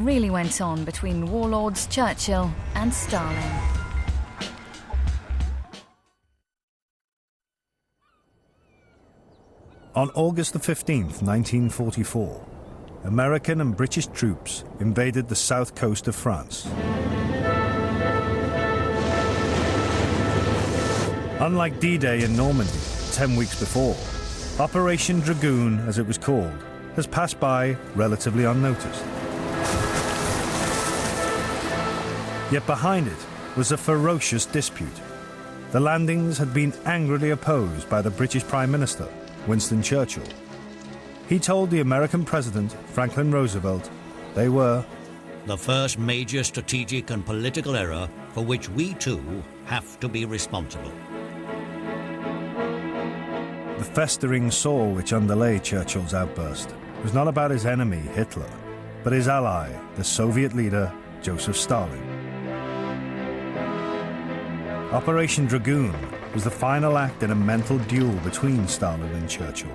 really went on between warlords Churchill and Stalin. On August the 15th, 1944, American and British troops invaded the south coast of France. Unlike D-Day in Normandy 10 weeks before, Operation Dragoon, as it was called, has passed by relatively unnoticed. Yet behind it was a ferocious dispute. The landings had been angrily opposed by the British Prime Minister, Winston Churchill. He told the American President, Franklin Roosevelt, they were the first major strategic and political error for which we too have to be responsible. The festering sore which underlay Churchill's outburst was not about his enemy, Hitler, but his ally, the Soviet leader, Joseph Stalin. Operation Dragoon was the final act in a mental duel between Stalin and Churchill,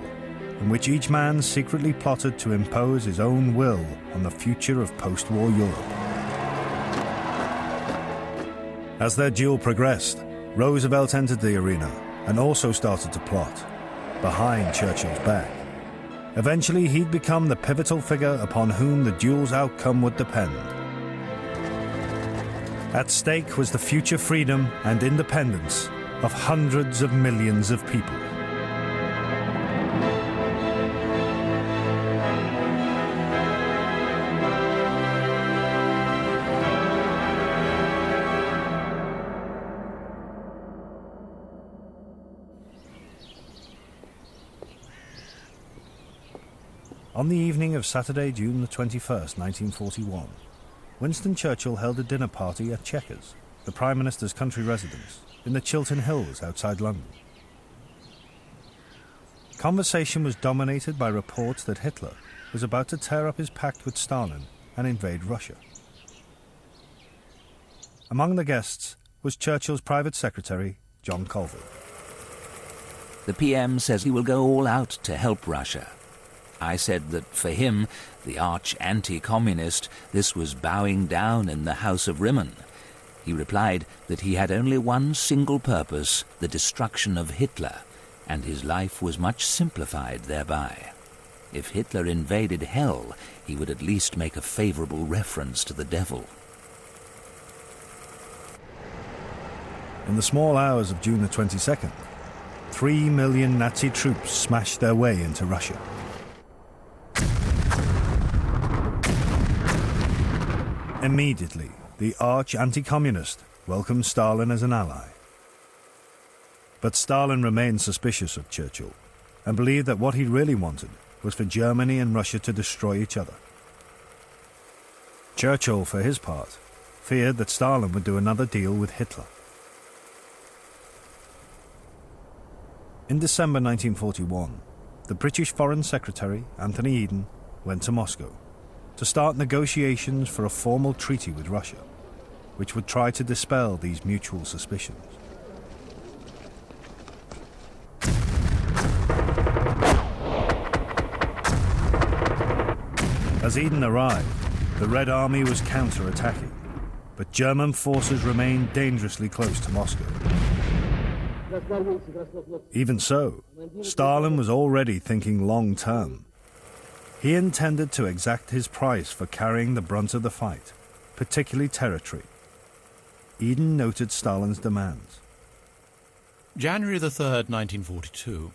in which each man secretly plotted to impose his own will on the future of post-war Europe. As their duel progressed, Roosevelt entered the arena and also started to plot, behind Churchill's back. Eventually, he'd become the pivotal figure upon whom the duel's outcome would depend. At stake was the future freedom and independence of hundreds of millions of people. On the evening of Saturday, June the 21st, 1941, Winston Churchill held a dinner party at Chequers, the Prime Minister's country residence, in the Chiltern Hills outside London. Conversation was dominated by reports that Hitler was about to tear up his pact with Stalin and invade Russia. Among the guests was Churchill's private secretary, John Colville. The PM says he will go all out to help Russia. I said that for him, the arch anti-communist, this was bowing down in the House of Rimmon. He replied that he had only one single purpose, the destruction of Hitler, and his life was much simplified thereby. If Hitler invaded hell, he would at least make a favorable reference to the devil. In the small hours of June the 22nd, 3 million Nazi troops smashed their way into Russia. Immediately, the arch anti-communist welcomed Stalin as an ally. But Stalin remained suspicious of Churchill and believed that what he really wanted was for Germany and Russia to destroy each other. Churchill, for his part, feared that Stalin would do another deal with Hitler. In December 1941, the British Foreign Secretary, Anthony Eden, went to Moscow to start negotiations for a formal treaty with Russia, which would try to dispel these mutual suspicions. As Eden arrived, the Red Army was counter-attacking, but German forces remained dangerously close to Moscow. Even so, Stalin was already thinking long-term. He intended to exact his price for carrying the brunt of the fight, particularly territory. Eden noted Stalin's demands. January the 3rd, 1942.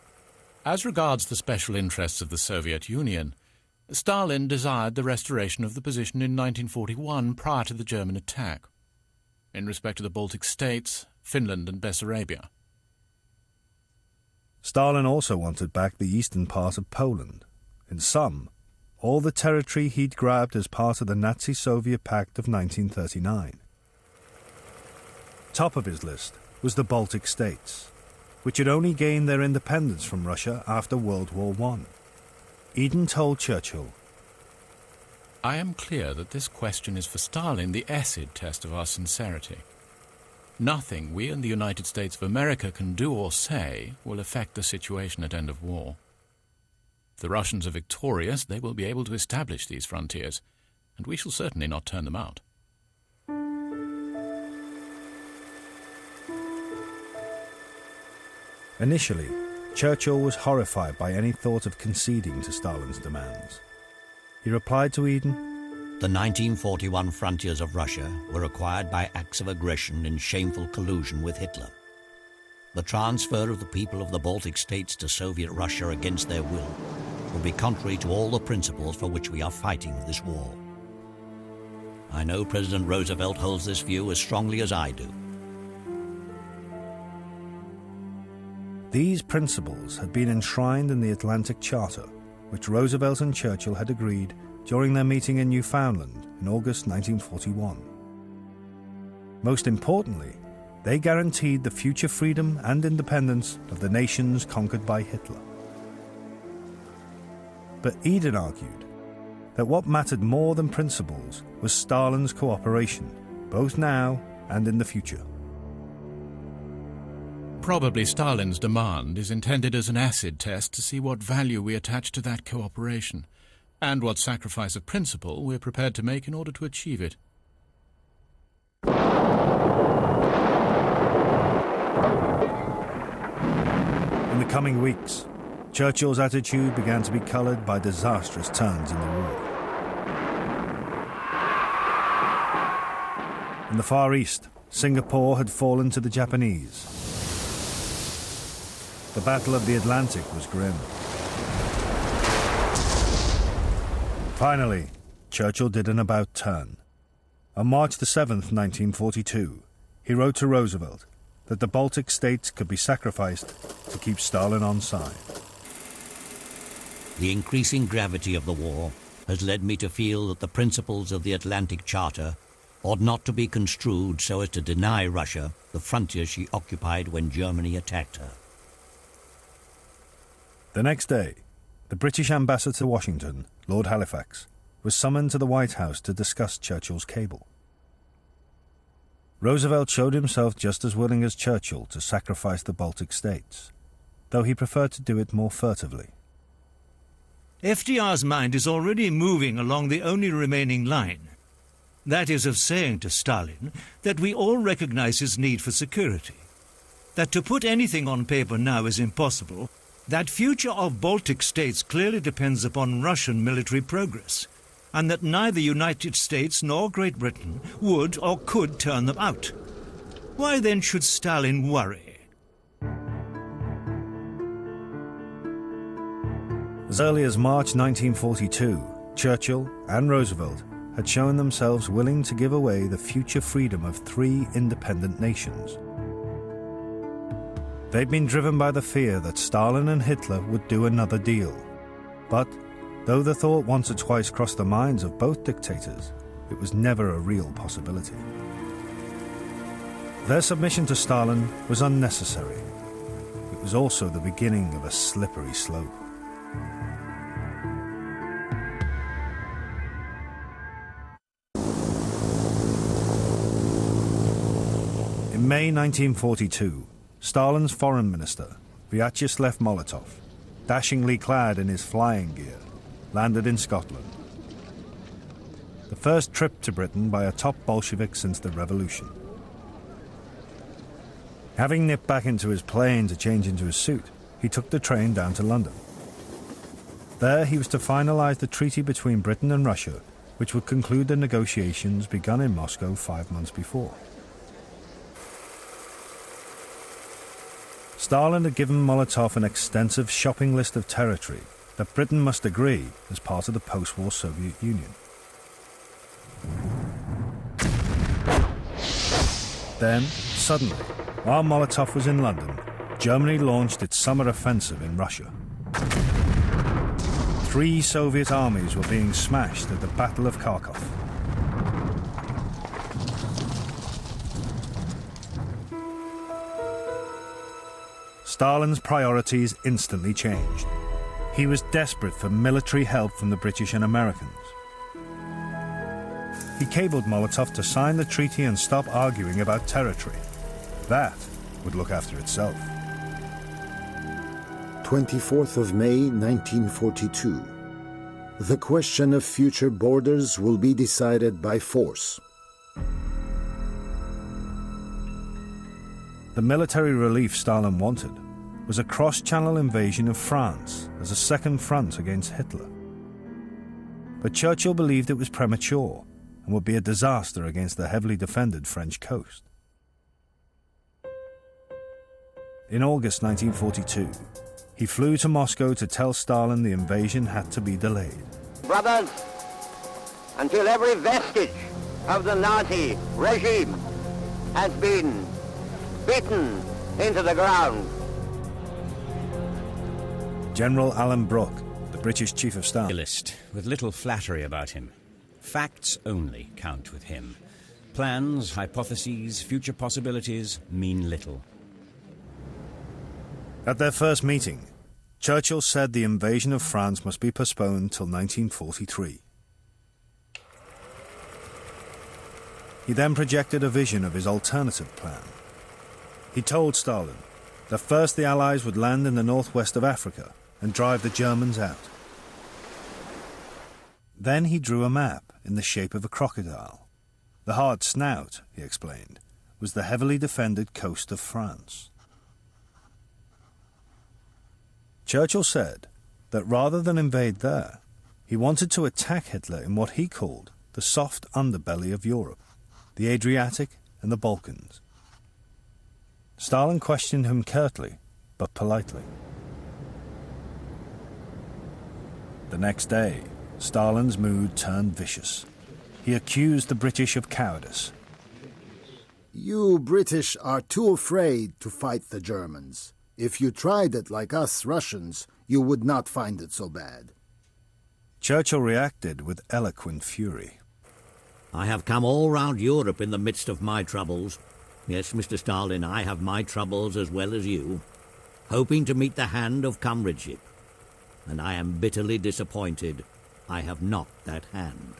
As regards the special interests of the Soviet Union, Stalin desired the restoration of the position in 1941 prior to the German attack, in respect to the Baltic states, Finland and Bessarabia. Stalin also wanted back the eastern part of Poland. In sum, all the territory he'd grabbed as part of the Nazi-Soviet Pact of 1939. Top of his list was the Baltic states, which had only gained their independence from Russia after World War I. Eden told Churchill, I am clear that this question is for Stalin the acid test of our sincerity. Nothing we in the United States of America can do or say will affect the situation at end of war. If the Russians are victorious, they will be able to establish these frontiers. and we shall certainly not turn them out. Initially, Churchill was horrified by any thought of conceding to Stalin's demands. He replied to Eden, The 1941 frontiers of Russia were acquired by acts of aggression in shameful collusion with Hitler. The transfer of the people of the Baltic states to Soviet Russia against their will would be contrary to all the principles for which we are fighting this war. I know President Roosevelt holds this view as strongly as I do. These principles had been enshrined in the Atlantic Charter, which Roosevelt and Churchill had agreed during their meeting in Newfoundland in August 1941. Most importantly, they guaranteed the future freedom and independence of the nations conquered by Hitler. But Eden argued that what mattered more than principles was Stalin's cooperation, both now and in the future. Probably Stalin's demand is intended as an acid test to see what value we attach to that cooperation, and what sacrifice of principle we're prepared to make in order to achieve it. In the coming weeks, Churchill's attitude began to be coloured by disastrous turns in the war. In the Far East, Singapore had fallen to the Japanese. The Battle of the Atlantic was grim. Finally, Churchill did an about-turn. On March the 7th, 1942, he wrote to Roosevelt that the Baltic states could be sacrificed to keep Stalin on side. The increasing gravity of the war has led me to feel that the principles of the Atlantic Charter ought not to be construed so as to deny Russia the frontier she occupied when Germany attacked her. The next day, the British ambassador to Washington, Lord Halifax, was summoned to the White House to discuss Churchill's cable. Roosevelt showed himself just as willing as Churchill to sacrifice the Baltic states, though he preferred to do it more furtively. FDR's mind is already moving along the only remaining line. That is of saying to Stalin that we all recognize his need for security, that to put anything on paper now is impossible, that future of Baltic states clearly depends upon Russian military progress, and that neither United States nor Great Britain would or could turn them out. Why then should Stalin worry? As early as March 1942, Churchill and Roosevelt had shown themselves willing to give away the future freedom of 3 independent nations. They'd been driven by the fear that Stalin and Hitler would do another deal. But, though the thought once or twice crossed the minds of both dictators, it was never a real possibility. Their submission to Stalin was unnecessary. It was also the beginning of a slippery slope. In May 1942, Stalin's foreign minister, Vyacheslav Molotov, dashingly clad in his flying gear, landed in Scotland. The first trip to Britain by a top Bolshevik since the Revolution. Having nipped back into his plane to change into his suit, he took the train down to London. There he was to finalize the treaty between Britain and Russia, which would conclude the negotiations begun in Moscow 5 months before. Stalin had given Molotov an extensive shopping list of territory that Britain must agree as part of the post-war Soviet Union. Then, suddenly, while Molotov was in London, Germany launched its summer offensive in Russia. 3 Soviet armies were being smashed at the Battle of Kharkov. Stalin's priorities instantly changed. He was desperate for military help from the British and Americans. He cabled Molotov to sign the treaty and stop arguing about territory. That would look after itself. 24th of May, 1942. The question of future borders will be decided by force. The military relief Stalin wanted was a cross-channel invasion of France as a second front against Hitler. But Churchill believed it was premature and would be a disaster against the heavily defended French coast. In August 1942, he flew to Moscow to tell Stalin the invasion had to be delayed. Brothers, until every vestige of the Nazi regime has been beaten into the ground. General Alan Brooke, the British Chief of Staff, with little flattery about him. Facts only count with him. Plans, hypotheses, future possibilities mean little. At their first meeting, Churchill said the invasion of France must be postponed till 1943. He then projected a vision of his alternative plan. He told Stalin that first the Allies would land in the northwest of Africa and drive the Germans out. Then he drew a map in the shape of a crocodile. The hard snout, he explained, was the heavily defended coast of France. Churchill said that rather than invade there, he wanted to attack Hitler in what he called the soft underbelly of Europe, the Adriatic and the Balkans. Stalin questioned him curtly, but politely. The next day, Stalin's mood turned vicious. He accused the British of cowardice. You British are too afraid to fight the Germans. If you tried it like us Russians, you would not find it so bad. Churchill reacted with eloquent fury. I have come all round Europe in the midst of my troubles. Yes, Mr. Stalin, I have my troubles as well as you, hoping to meet the hand of comradeship. And I am bitterly disappointed I have not that hand.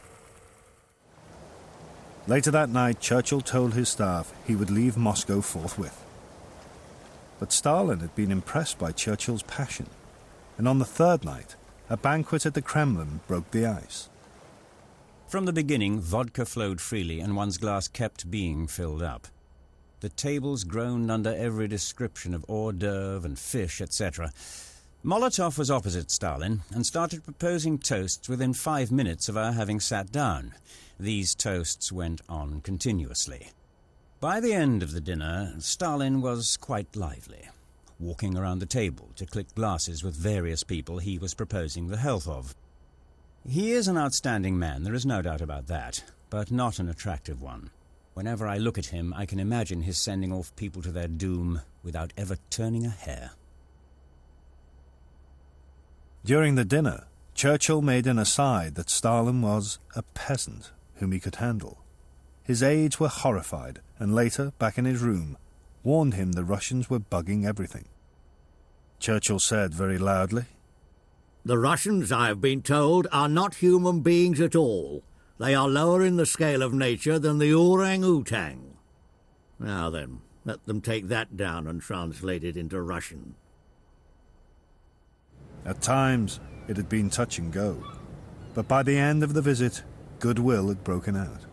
Later that night, Churchill told his staff he would leave Moscow forthwith. But Stalin had been impressed by Churchill's passion, and on the third night, a banquet at the Kremlin broke the ice. From the beginning, vodka flowed freely and one's glass kept being filled up. The tables groaned under every description of hors d'oeuvre and fish, etc. Molotov was opposite Stalin and started proposing toasts within 5 minutes of our having sat down. These toasts went on continuously. By the end of the dinner, Stalin was quite lively, walking around the table to click glasses with various people he was proposing the health of. He is an outstanding man, there is no doubt about that, but not an attractive one. Whenever I look at him, I can imagine his sending off people to their doom without ever turning a hair. During the dinner, Churchill made an aside that Stalin was a peasant whom he could handle. His aides were horrified, and later, back in his room, warned him the Russians were bugging everything. Churchill said very loudly, The Russians, I have been told, are not human beings at all. They are lower in the scale of nature than the orang-utang. Now then, let them take that down and translate it into Russian. At times, it had been touch and go, but by the end of the visit, goodwill had broken out.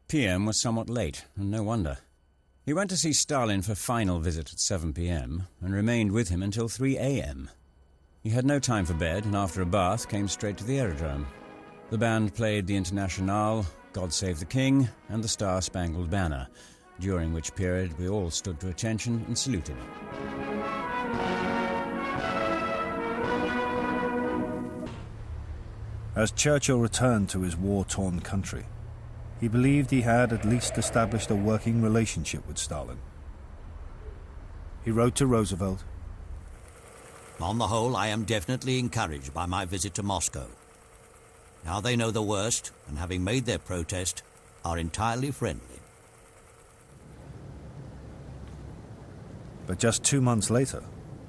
PM was somewhat late, and no wonder. He went to see Stalin for final visit at 7 p.m. and remained with him until 3 a.m. He had no time for bed, and after a bath came straight to the aerodrome. The band played the Internationale, God Save the King, and the Star-Spangled Banner, during which period we all stood to attention and saluted. As Churchill returned to his war-torn country, he believed he had at least established a working relationship with Stalin. He wrote to Roosevelt, On the whole, I am definitely encouraged by my visit to Moscow. Now they know the worst, and having made their protest, are entirely friendly. But just 2 months later,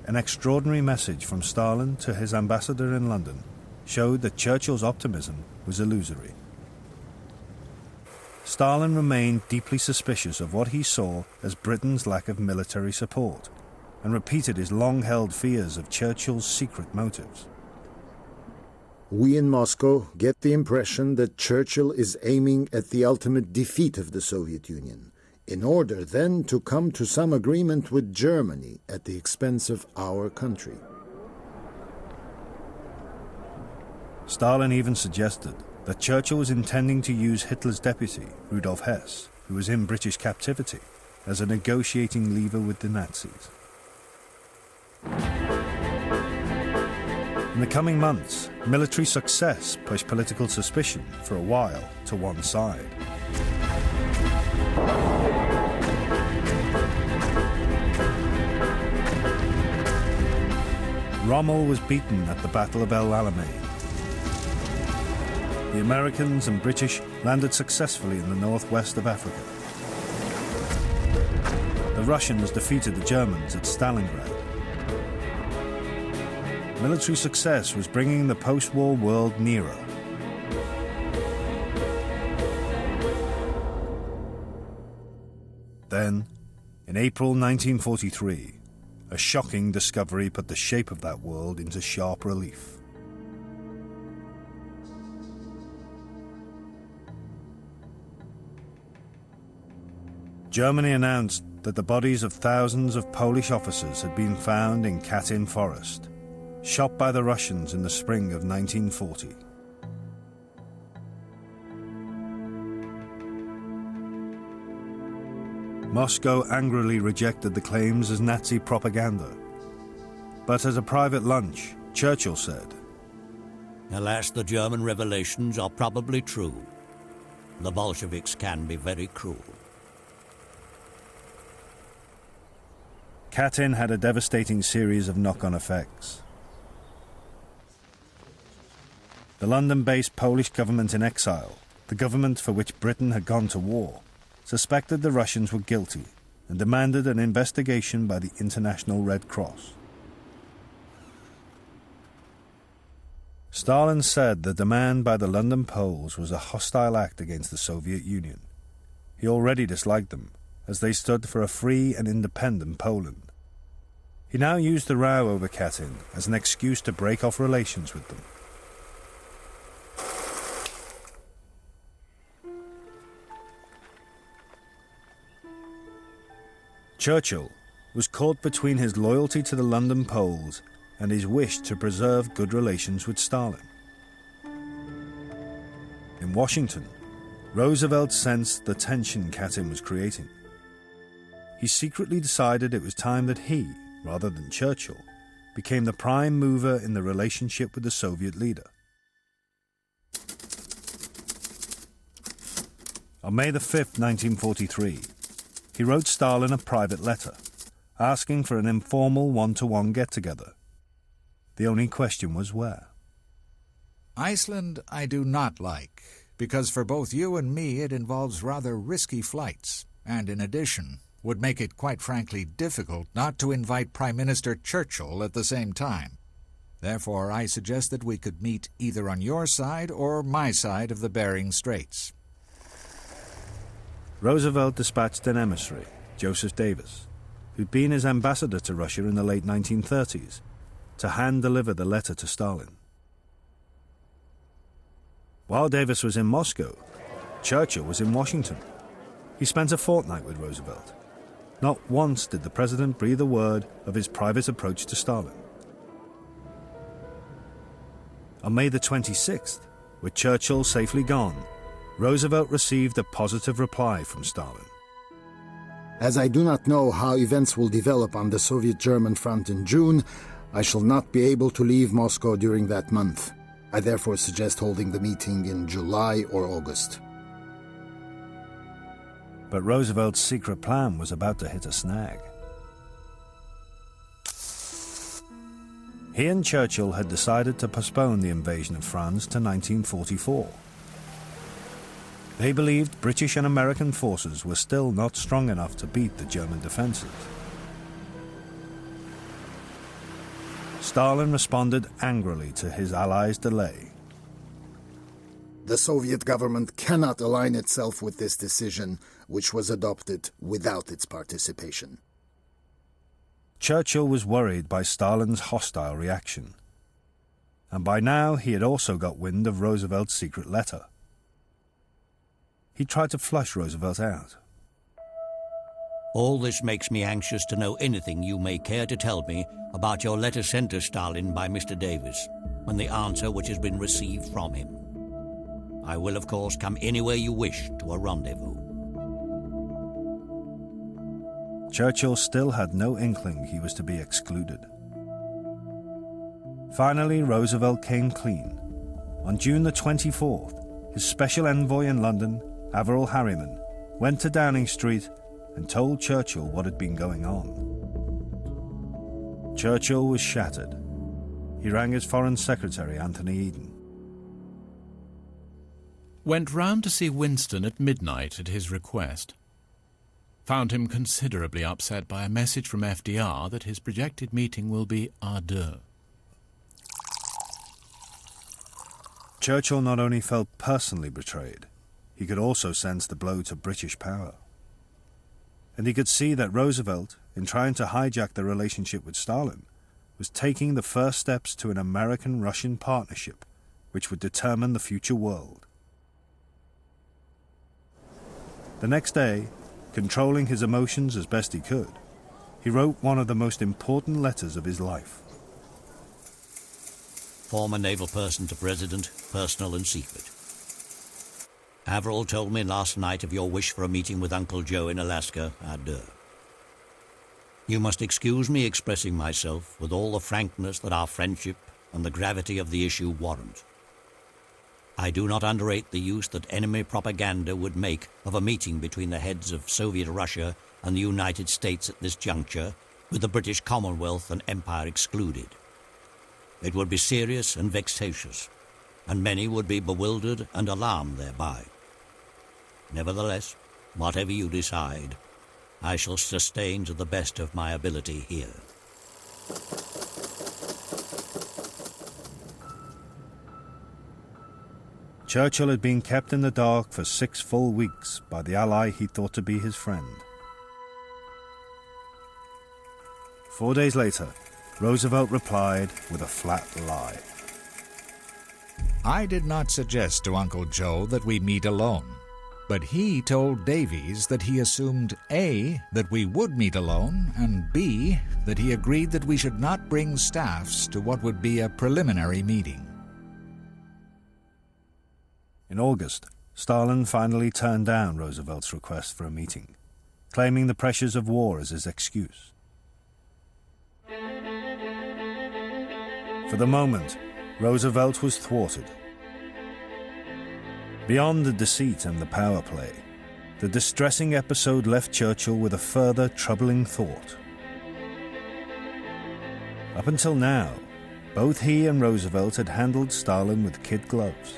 an extraordinary message from Stalin to his ambassador in London showed that Churchill's optimism was illusory. Stalin remained deeply suspicious of what he saw as Britain's lack of military support, and repeated his long-held fears of Churchill's secret motives. We in Moscow get the impression that Churchill is aiming at the ultimate defeat of the Soviet Union, in order then to come to some agreement with Germany at the expense of our country. Stalin even suggested that Churchill was intending to use Hitler's deputy, Rudolf Hess, who was in British captivity, as a negotiating lever with the Nazis. In the coming months, military success pushed political suspicion, for a while, to one side. Rommel was beaten at the Battle of El Alamein. The Americans and British landed successfully in the northwest of Africa. The Russians defeated the Germans at Stalingrad. Military success was bringing the post-war world nearer. Then, in April 1943, a shocking discovery put the shape of that world into sharp relief. Germany announced that the bodies of thousands of Polish officers had been found in Katyn Forest, shot by the Russians in the spring of 1940. Moscow angrily rejected the claims as Nazi propaganda. But at a private lunch, Churchill said, "Alas, the German revelations are probably true. The Bolsheviks can be very cruel." Katyn had a devastating series of knock-on effects. The London-based Polish government in exile, the government for which Britain had gone to war, suspected the Russians were guilty and demanded an investigation by the International Red Cross. Stalin said the demand by the London Poles was a hostile act against the Soviet Union. He already disliked them, as they stood for a free and independent Poland. He now used the row over Katyn as an excuse to break off relations with them. Churchill was caught between his loyalty to the London Poles and his wish to preserve good relations with Stalin. In Washington, Roosevelt sensed the tension Katyn was creating. He secretly decided it was time that he, rather than Churchill, became the prime mover in the relationship with the Soviet leader. On May the 5th, 1943, he wrote Stalin a private letter, asking for an informal one-to-one get-together. The only question was where. Iceland I do not like, because for both you and me it involves rather risky flights, and in addition, would make it quite frankly difficult not to invite Prime Minister Churchill at the same time. Therefore, I suggest that we could meet either on your side or my side of the Bering Straits. Roosevelt dispatched an emissary, Joseph Davis, who'd been his ambassador to Russia in the late 1930s, to hand-deliver the letter to Stalin. While Davis was in Moscow, Churchill was in Washington. He spent a fortnight with Roosevelt. Not once did the president breathe a word of his private approach to Stalin. On May the 26th, with Churchill safely gone, Roosevelt received a positive reply from Stalin. As I do not know how events will develop on the Soviet-German front in June, I shall not be able to leave Moscow during that month. I therefore suggest holding the meeting in July or August. But Roosevelt's secret plan was about to hit a snag. He and Churchill had decided to postpone the invasion of France to 1944. They believed British and American forces were still not strong enough to beat the German defenses. Stalin responded angrily to his allies' delay. The Soviet government cannot align itself with this decision, which was adopted without its participation. Churchill was worried by Stalin's hostile reaction. And by now he had also got wind of Roosevelt's secret letter. He tried to flush Roosevelt out. All this makes me anxious to know anything you may care to tell me about your letter sent to Stalin by Mr. Davis, and the answer which has been received from him. I will, of course, come anywhere you wish to a rendezvous. Churchill still had no inkling he was to be excluded. Finally, Roosevelt came clean. On June the 24th, his special envoy in London, Averell Harriman, went to Downing Street and told Churchill what had been going on. Churchill was shattered. He rang his Foreign Secretary, Anthony Eden. Went round to see Winston at midnight at his request. Found him considerably upset by a message from FDR that his projected meeting will be à deux. Churchill not only felt personally betrayed, he could also sense the blow to British power. And he could see that Roosevelt, in trying to hijack the relationship with Stalin, was taking the first steps to an American-Russian partnership which would determine the future world. The next day, controlling his emotions as best he could, he wrote one of the most important letters of his life. Former naval person to President, personal and secret. Averell told me last night of your wish for a meeting with Uncle Joe in Alaska à deux. You must excuse me expressing myself with all the frankness that our friendship and the gravity of the issue warrant. I do not underrate the use that enemy propaganda would make of a meeting between the heads of Soviet Russia and the United States at this juncture, with the British Commonwealth and Empire excluded. It would be serious and vexatious, and many would be bewildered and alarmed thereby. Nevertheless, whatever you decide, I shall sustain to the best of my ability here. Churchill had been kept in the dark for 6 full weeks by the ally he thought to be his friend. 4 days later, Roosevelt replied with a flat lie. I did not suggest to Uncle Joe that we meet alone, but he told Davies that he assumed A, that we would meet alone, and B, that he agreed that we should not bring staffs to what would be a preliminary meeting. In August, Stalin finally turned down Roosevelt's request for a meeting, claiming the pressures of war as his excuse. For the moment, Roosevelt was thwarted. Beyond the deceit and the power play, the distressing episode left Churchill with a further troubling thought. Up until now, both he and Roosevelt had handled Stalin with kid gloves.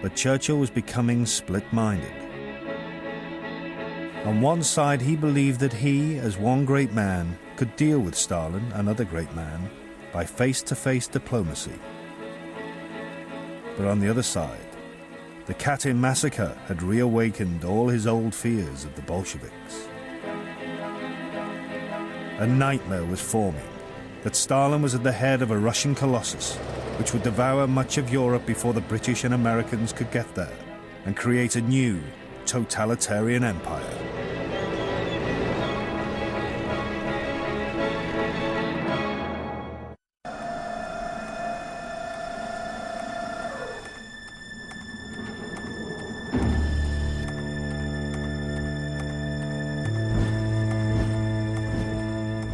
But Churchill was becoming split-minded. On one side, he believed that he, as one great man, could deal with Stalin, another great man, by face-to-face diplomacy. But on the other side, the Katyn massacre had reawakened all his old fears of the Bolsheviks. A nightmare was forming, that Stalin was at the head of a Russian colossus, which would devour much of Europe before the British and Americans could get there, and create a new, totalitarian empire.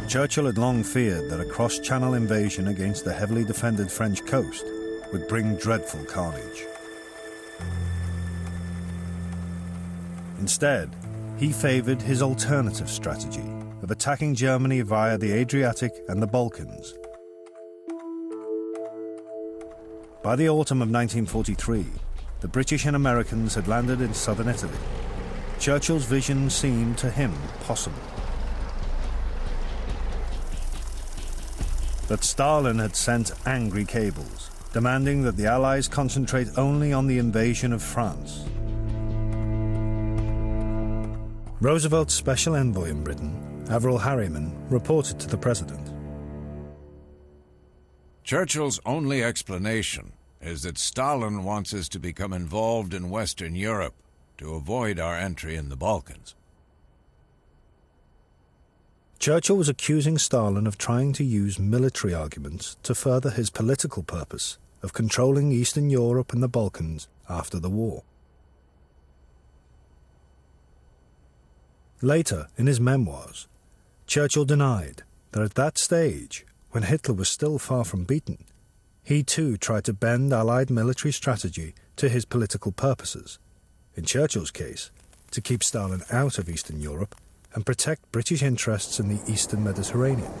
Churchill had long feared that a cross-channel invasion against the heavily defended French coast would bring dreadful carnage. Instead, he favoured his alternative strategy of attacking Germany via the Adriatic and the Balkans. By the autumn of 1943, the British and Americans had landed in southern Italy. Churchill's vision seemed to him possible. But Stalin had sent angry cables, demanding that the Allies concentrate only on the invasion of France. Roosevelt's special envoy in Britain, Averell Harriman, reported to the President. Churchill's only explanation is that Stalin wants us to become involved in Western Europe to avoid our entry in the Balkans. Churchill was accusing Stalin of trying to use military arguments to further his political purpose of controlling Eastern Europe and the Balkans after the war. Later, in his memoirs, Churchill denied that at that stage, when Hitler was still far from beaten, he too tried to bend Allied military strategy to his political purposes, in Churchill's case, to keep Stalin out of Eastern Europe and protect British interests in the Eastern Mediterranean.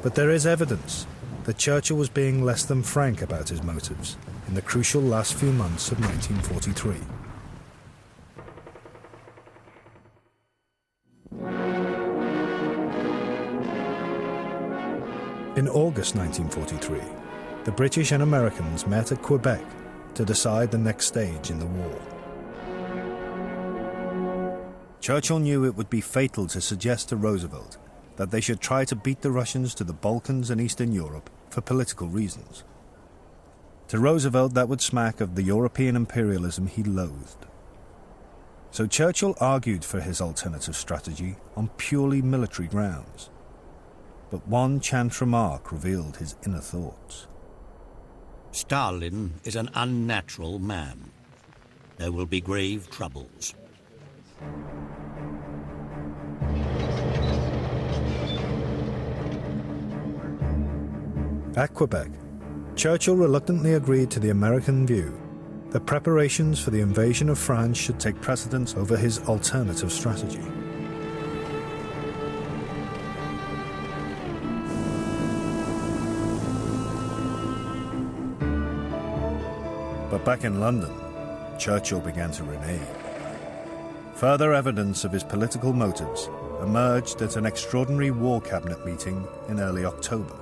But there is evidence that Churchill was being less than frank about his motives in the crucial last few months of 1943. In August 1943, the British and Americans met at Quebec to decide the next stage in the war. Churchill knew it would be fatal to suggest to Roosevelt that they should try to beat the Russians to the Balkans and Eastern Europe for political reasons. To Roosevelt, that would smack of the European imperialism he loathed. So Churchill argued for his alternative strategy on purely military grounds. But one chance remark revealed his inner thoughts. Stalin is an unnatural man. There will be grave troubles. At Quebec, Churchill reluctantly agreed to the American view that preparations for the invasion of France should take precedence over his alternative strategy. But back in London, Churchill began to renege. Further evidence of his political motives emerged at an extraordinary War Cabinet meeting in early October.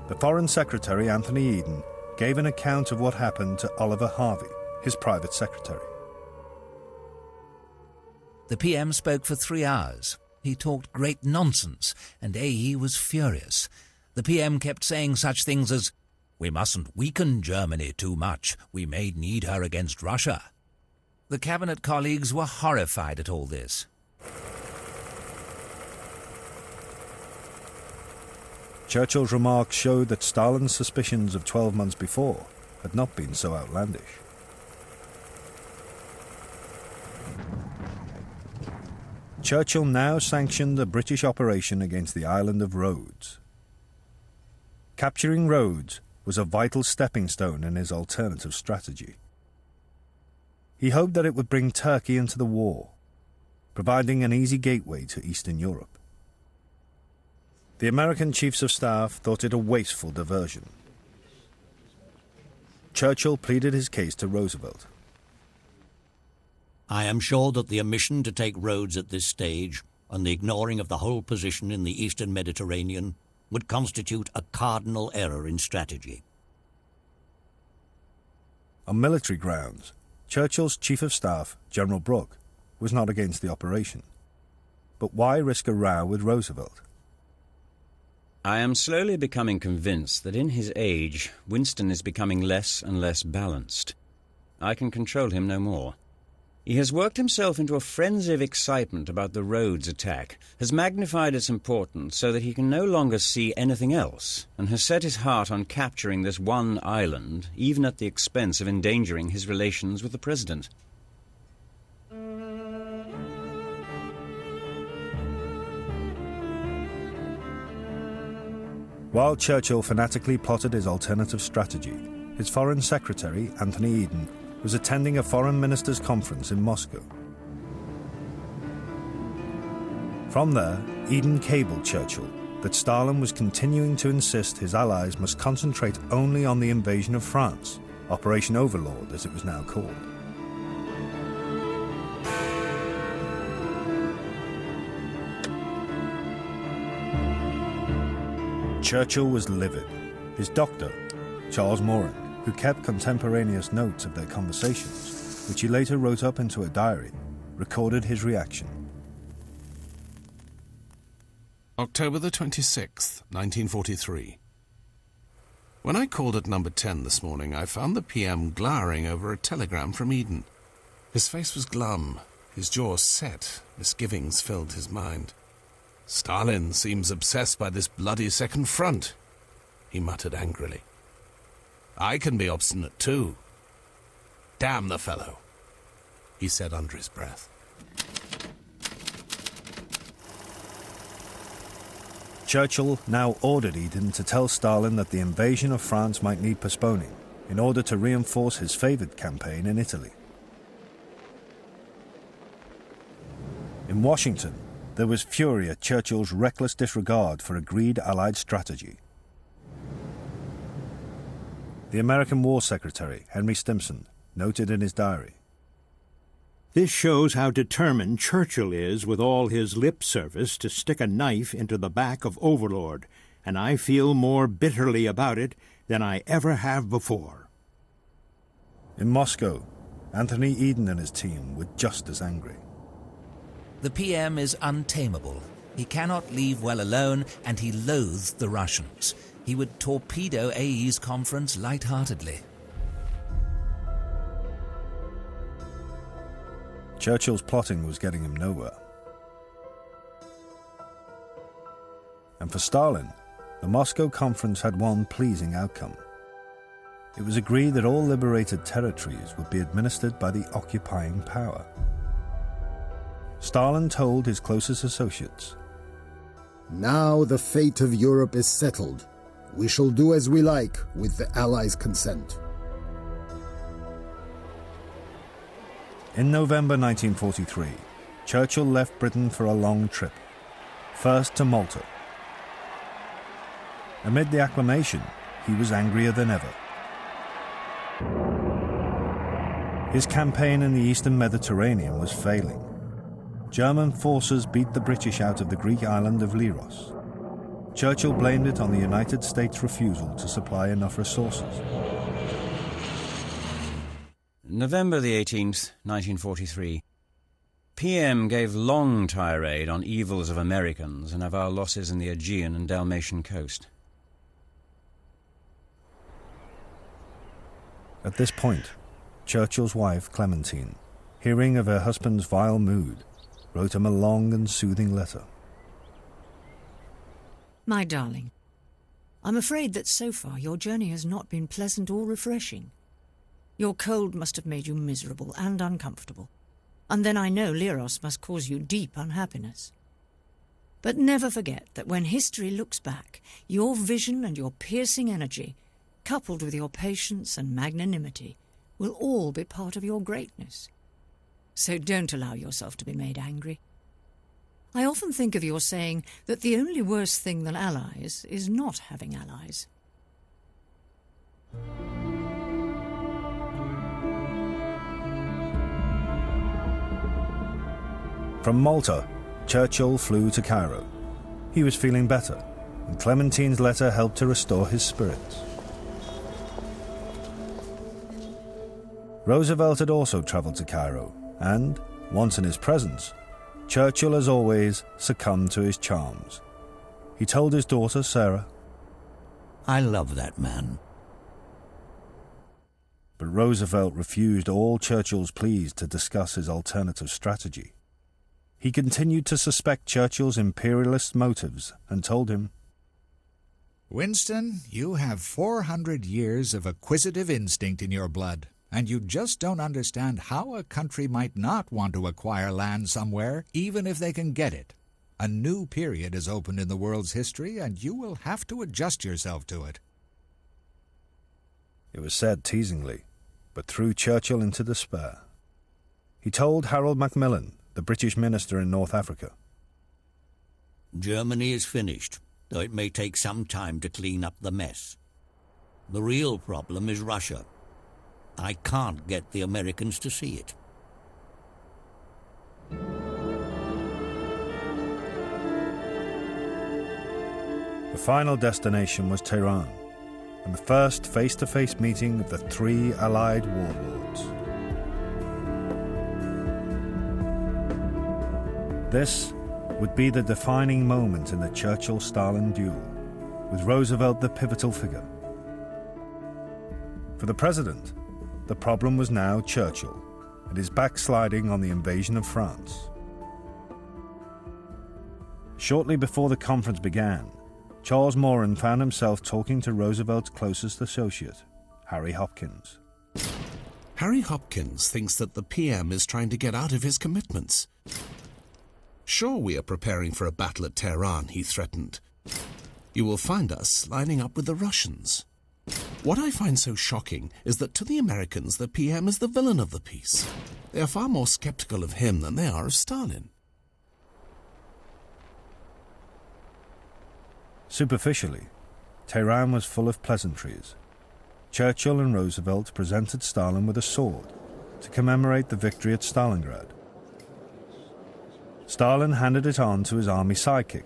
The Foreign Secretary, Anthony Eden, gave an account of what happened to Oliver Harvey, his private secretary. The PM spoke for 3 hours. He talked great nonsense, and AE was furious. The PM kept saying such things as, "We mustn't weaken Germany too much. We may need her against Russia." The cabinet colleagues were horrified at all this. Churchill's remarks showed that Stalin's suspicions of 12 months before had not been so outlandish. Churchill now sanctioned a British operation against the island of Rhodes. Capturing Rhodes was a vital stepping stone in his alternative strategy. He hoped that it would bring Turkey into the war, providing an easy gateway to Eastern Europe. The American chiefs of staff thought it a wasteful diversion. Churchill pleaded his case to Roosevelt. I am sure that the omission to take Rhodes at this stage and the ignoring of the whole position in the Eastern Mediterranean would constitute a cardinal error in strategy. On military grounds, Churchill's Chief of Staff, General Brooke, was not against the operation. But why risk a row with Roosevelt? I am slowly becoming convinced that in his age, Winston is becoming less and less balanced. I can control him no more. He has worked himself into a frenzy of excitement about the Rhodes attack, has magnified its importance so that he can no longer see anything else, and has set his heart on capturing this one island, even at the expense of endangering his relations with the President. While Churchill fanatically plotted his alternative strategy, his Foreign Secretary, Anthony Eden, was attending a foreign ministers' conference in Moscow. From there, Eden cabled Churchill that Stalin was continuing to insist his allies must concentrate only on the invasion of France, Operation Overlord as it was now called. Churchill was livid. His doctor, Charles Morin, who kept contemporaneous notes of their conversations, which he later wrote up into a diary, recorded his reaction. October the 26th, 1943. When I called at number 10 this morning, I found the PM glowering over a telegram from Eden. His face was glum, his jaw set, misgivings filled his mind. "Stalin seems obsessed by this bloody second front," he muttered angrily. "I can be obstinate too. Damn the fellow," he said under his breath. Churchill now ordered Eden to tell Stalin that the invasion of France might need postponing in order to reinforce his favoured campaign in Italy. In Washington, there was fury at Churchill's reckless disregard for agreed Allied strategy. The American War Secretary, Henry Stimson, noted in his diary, "This shows how determined Churchill is with all his lip service to stick a knife into the back of Overlord, and I feel more bitterly about it than I ever have before." In Moscow, Anthony Eden and his team were just as angry. The PM is untamable. He cannot leave well alone, and he loathes the Russians. He would torpedo AE's conference lightheartedly. Churchill's plotting was getting him nowhere. And for Stalin, the Moscow conference had one pleasing outcome. It was agreed that all liberated territories would be administered by the occupying power. Stalin told his closest associates, "Now the fate of Europe is settled. We shall do as we like with the Allies' consent." In November 1943, Churchill left Britain for a long trip, first to Malta. Amid the acclamation, he was angrier than ever. His campaign in the eastern Mediterranean was failing. German forces beat the British out of the Greek island of Leros. Churchill blamed it on the United States' refusal to supply enough resources. November the 18th, 1943. PM gave long tirade on evils of Americans and of our losses in the Aegean and Dalmatian coast. At this point, Churchill's wife, Clementine, hearing of her husband's vile mood, wrote him a long and soothing letter. My darling, I'm afraid that so far your journey has not been pleasant or refreshing. Your cold must have made you miserable and uncomfortable, and then I know Leros must cause you deep unhappiness. But never forget that when history looks back, your vision and your piercing energy, coupled with your patience and magnanimity, will all be part of your greatness. So don't allow yourself to be made angry. I often think of your saying that the only worse thing than allies is not having allies. From Malta, Churchill flew to Cairo. He was feeling better, and Clementine's letter helped to restore his spirits. Roosevelt had also travelled to Cairo, and, once in his presence, Churchill, as always, succumbed to his charms. He told his daughter, Sarah, "I love that man." But Roosevelt refused all Churchill's pleas to discuss his alternative strategy. He continued to suspect Churchill's imperialist motives and told him, "Winston, you have 400 years of acquisitive instinct in your blood, and you just don't understand how a country might not want to acquire land somewhere, even if they can get it. A new period has opened in the world's history, and you will have to adjust yourself to it." It was said teasingly, but threw Churchill into despair. He told Harold Macmillan, the British minister in North Africa, "Germany is finished, though it may take some time to clean up the mess. The real problem is Russia. I can't get the Americans to see it." The final destination was Tehran, and the first face-to-face meeting of the three Allied warlords. This would be the defining moment in the Churchill-Stalin duel, with Roosevelt the pivotal figure. For the president, the problem was now Churchill and his backsliding on the invasion of France. Shortly before the conference began, Charles Moran found himself talking to Roosevelt's closest associate, Harry Hopkins. Harry Hopkins thinks that the PM is trying to get out of his commitments. Sure, we are preparing for a battle at Tehran, he threatened. You will find us lining up with the Russians. What I find so shocking is that to the Americans, the PM is the villain of the piece. They are far more skeptical of him than they are of Stalin. Superficially, Tehran was full of pleasantries. Churchill and Roosevelt presented Stalin with a sword to commemorate the victory at Stalingrad. Stalin handed it on to his army sidekick,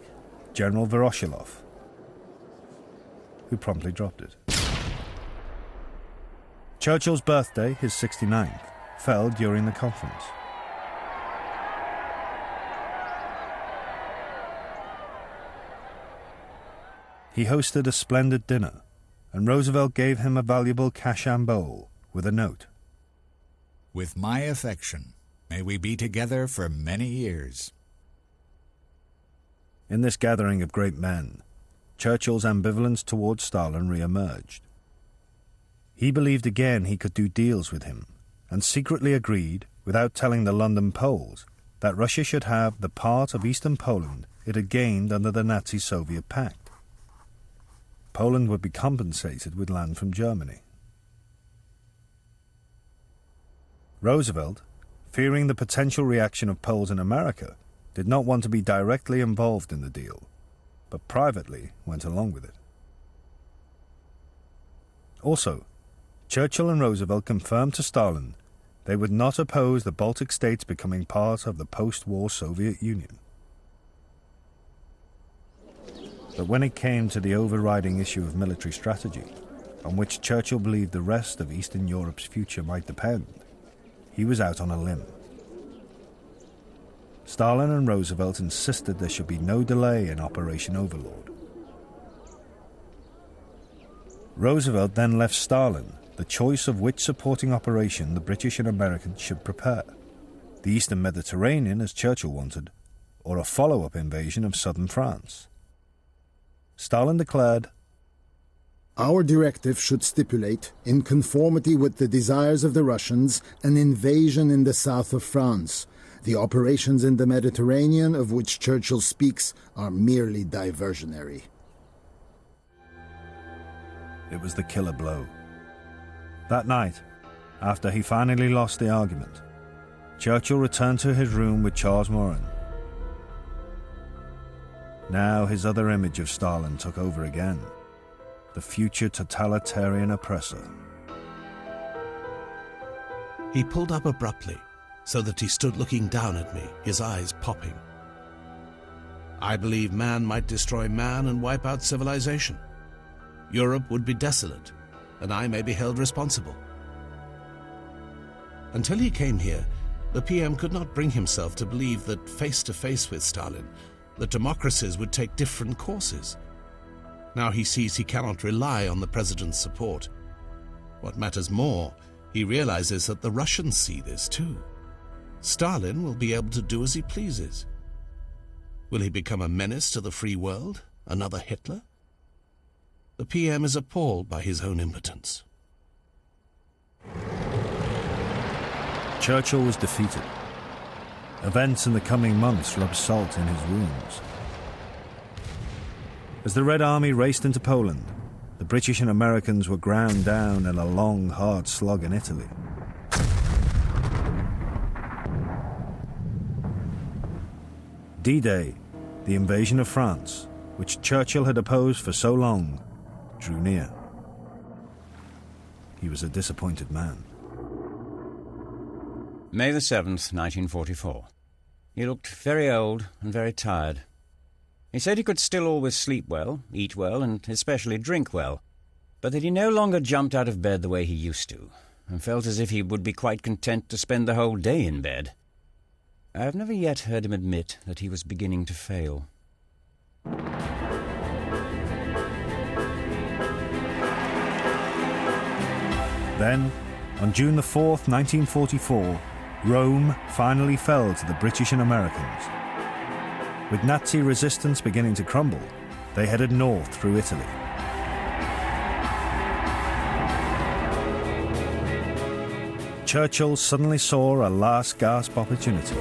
General Voroshilov, who promptly dropped it. Churchill's birthday, his 69th, fell during the conference. He hosted a splendid dinner, and Roosevelt gave him a valuable Cachan bowl with a note. With my affection, may we be together for many years. In this gathering of great men, Churchill's ambivalence towards Stalin re-emerged. He believed again he could do deals with him, and secretly agreed, without telling the London Poles, that Russia should have the part of eastern Poland it had gained under the Nazi-Soviet pact. Poland would be compensated with land from Germany. Roosevelt, fearing the potential reaction of Poles in America, did not want to be directly involved in the deal, but privately went along with it. Also, Churchill and Roosevelt confirmed to Stalin they would not oppose the Baltic states becoming part of the post-war Soviet Union. But when it came to the overriding issue of military strategy, on which Churchill believed the rest of Eastern Europe's future might depend, he was out on a limb. Stalin and Roosevelt insisted there should be no delay in Operation Overlord. Roosevelt then left Stalin the choice of which supporting operation the British and Americans should prepare: the Eastern Mediterranean, as Churchill wanted, or a follow-up invasion of southern France. Stalin declared, "Our directive should stipulate, in conformity with the desires of the Russians, an invasion in the south of France. The operations in the Mediterranean of which Churchill speaks are merely diversionary." It was the killer blow. That night, after he finally lost the argument, Churchill returned to his room with Charles Moran. Now his other image of Stalin took over again, the future totalitarian oppressor. He pulled up abruptly, so that he stood looking down at me, his eyes popping. I believe man might destroy man and wipe out civilization. Europe would be desolate, and I may be held responsible. Until he came here, the PM could not bring himself to believe that face to face with Stalin, the democracies would take different courses. Now he sees he cannot rely on the president's support. What matters more, he realizes that the Russians see this too. Stalin will be able to do as he pleases. Will he become a menace to the free world? Another Hitler? The PM is appalled by his own impotence. Churchill was defeated. Events in the coming months rubbed salt in his wounds. As the Red Army raced into Poland, the British and Americans were ground down in a long, hard slug in Italy. D-Day, the invasion of France, which Churchill had opposed for so long, drew near. He was a disappointed man. May the 7th, 1944. He looked very old and very tired. He said he could still always sleep well, eat well, and especially drink well, but that he no longer jumped out of bed the way he used to, and felt as if he would be quite content to spend the whole day in bed. I have never yet heard him admit that he was beginning to fail. Then, on June the 4th, 1944, Rome finally fell to the British and Americans. With Nazi resistance beginning to crumble, they headed north through Italy. Churchill suddenly saw a last gasp opportunity.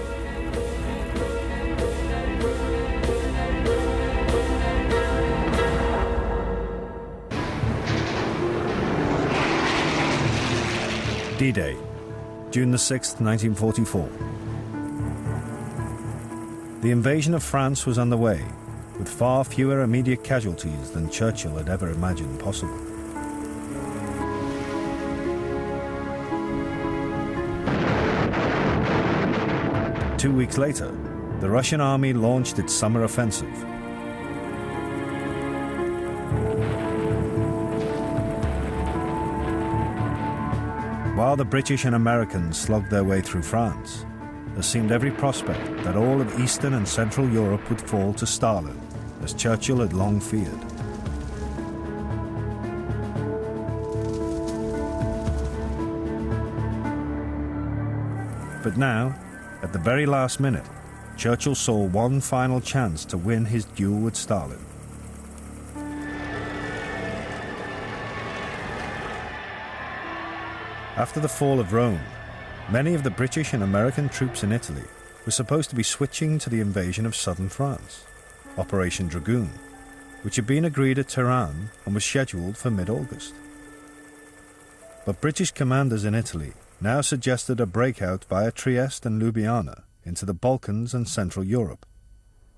D-Day, June the 6th, 1944. The invasion of France was underway, with far fewer immediate casualties than Churchill had ever imagined possible. Two weeks later, the Russian army launched its summer offensive. While the British and Americans slogged their way through France, there seemed every prospect that all of Eastern and Central Europe would fall to Stalin, as Churchill had long feared. But now, at the very last minute, Churchill saw one final chance to win his duel with Stalin. After the fall of Rome, many of the British and American troops in Italy were supposed to be switching to the invasion of southern France, Operation Dragoon, which had been agreed at Tehran and was scheduled for mid-August. But British commanders in Italy now suggested a breakout via Trieste and Ljubljana into the Balkans and Central Europe,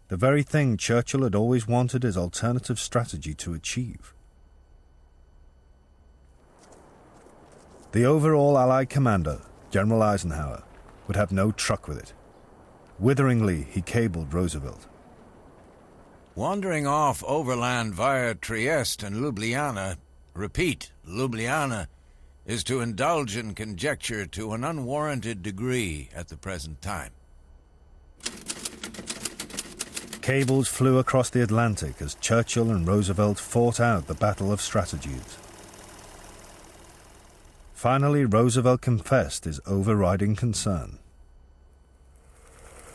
the very thing Churchill had always wanted his alternative strategy to achieve. The overall Allied commander, General Eisenhower, would have no truck with it. Witheringly, he cabled Roosevelt. Wandering off overland via Trieste and Ljubljana, repeat, Ljubljana, is to indulge in conjecture to an unwarranted degree at the present time. Cables flew across the Atlantic as Churchill and Roosevelt fought out the battle of strategies. Finally, Roosevelt confessed his overriding concern.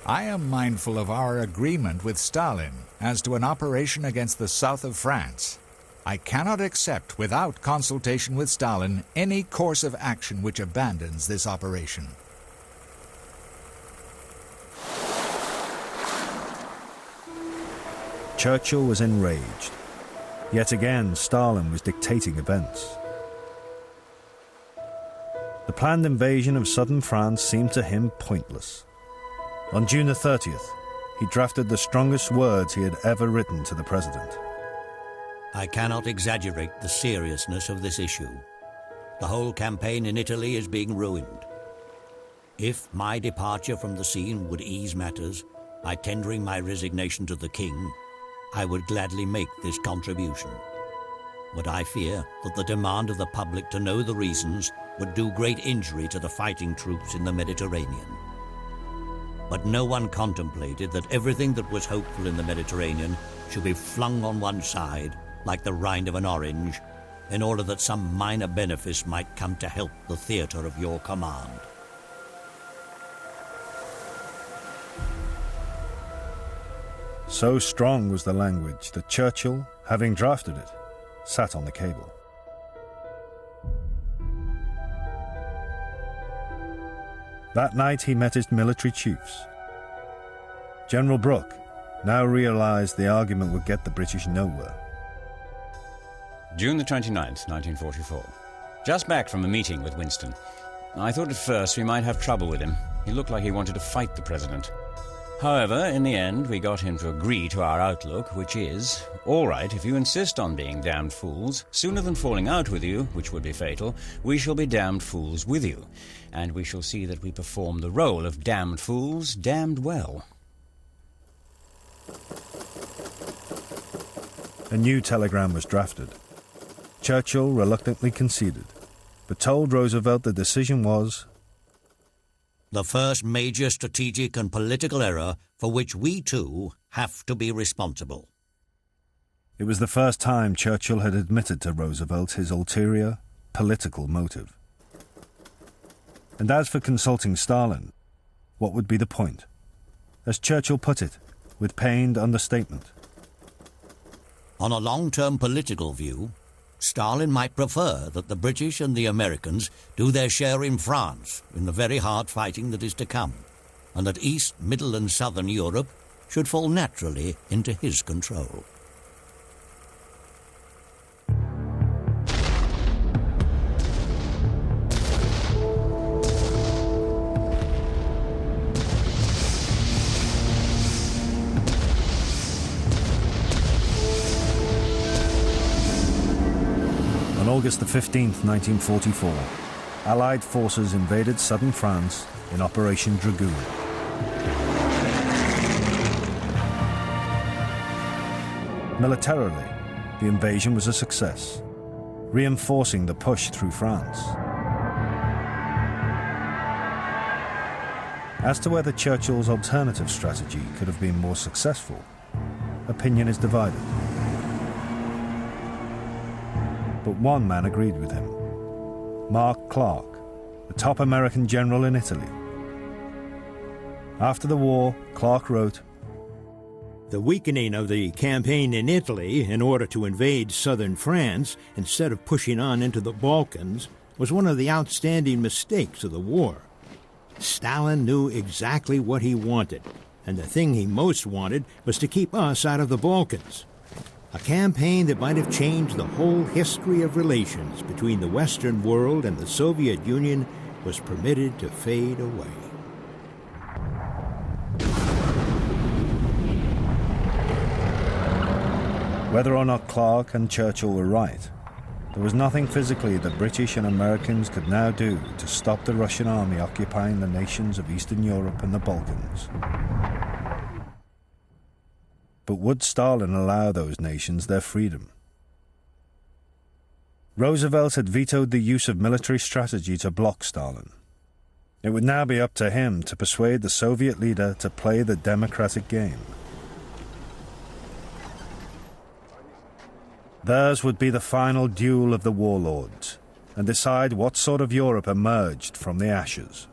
I am mindful of our agreement with Stalin as to an operation against the south of France. I cannot accept, without consultation with Stalin, any course of action which abandons this operation. Churchill was enraged. Yet again, Stalin was dictating events. The planned invasion of southern France seemed to him pointless. On June the 30th, he drafted the strongest words he had ever written to the president. I cannot exaggerate the seriousness of this issue. The whole campaign in Italy is being ruined. If my departure from the scene would ease matters by tendering my resignation to the king, I would gladly make this contribution. But I fear that the demand of the public to know the reasons would do great injury to the fighting troops in the Mediterranean. But no one contemplated that everything that was hopeful in the Mediterranean should be flung on one side, like the rind of an orange, in order that some minor benefice might come to help the theatre of your command. So strong was the language that Churchill, having drafted it, sat on the cable. That night he met his military chiefs. General Brooke now realized the argument would get the British nowhere. June the 29th, 1944. Just back from a meeting with Winston. I thought at first we might have trouble with him. He looked like he wanted to fight the president. However, in the end, we got him to agree to our outlook, which is, all right, if you insist on being damned fools, sooner than falling out with you, which would be fatal, we shall be damned fools with you, and we shall see that we perform the role of damned fools damned well. A new telegram was drafted. Churchill reluctantly conceded, but told Roosevelt the decision was, The first major strategic and political error for which we too have to be responsible. It was the first time Churchill had admitted to Roosevelt his ulterior, political motive. And as for consulting Stalin, what would be the point? As Churchill put it, with pained understatement. On a long-term political view, Stalin might prefer that the British and the Americans do their share in France in the very hard fighting that is to come, and that East, Middle and Southern Europe should fall naturally into his control. On August the 15th, 1944, Allied forces invaded southern France in Operation Dragoon. Militarily, the invasion was a success, reinforcing the push through France. As to whether Churchill's alternative strategy could have been more successful, opinion is divided. But one man agreed with him, Mark Clark, the top American general in Italy. After the war, Clark wrote, "The weakening of the campaign in Italy in order to invade southern France instead of pushing on into the Balkans was one of the outstanding mistakes of the war. Stalin knew exactly what he wanted, and the thing he most wanted was to keep us out of the Balkans. A campaign that might have changed the whole history of relations between the Western world and the Soviet Union was permitted to fade away." Whether or not Clark and Churchill were right, there was nothing physically the British and Americans could now do to stop the Russian army occupying the nations of Eastern Europe and the Balkans. But would Stalin allow those nations their freedom? Roosevelt had vetoed the use of military strategy to block Stalin. It would now be up to him to persuade the Soviet leader to play the democratic game. Theirs would be the final duel of the warlords, and decide what sort of Europe emerged from the ashes.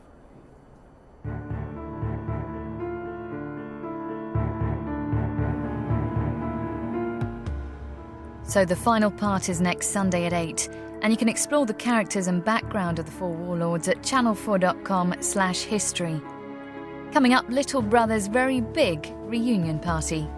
So the final part is next Sunday at 8, and you can explore the characters and background of the four warlords at channel4.com/history. Coming up, Little Brother's very big reunion party.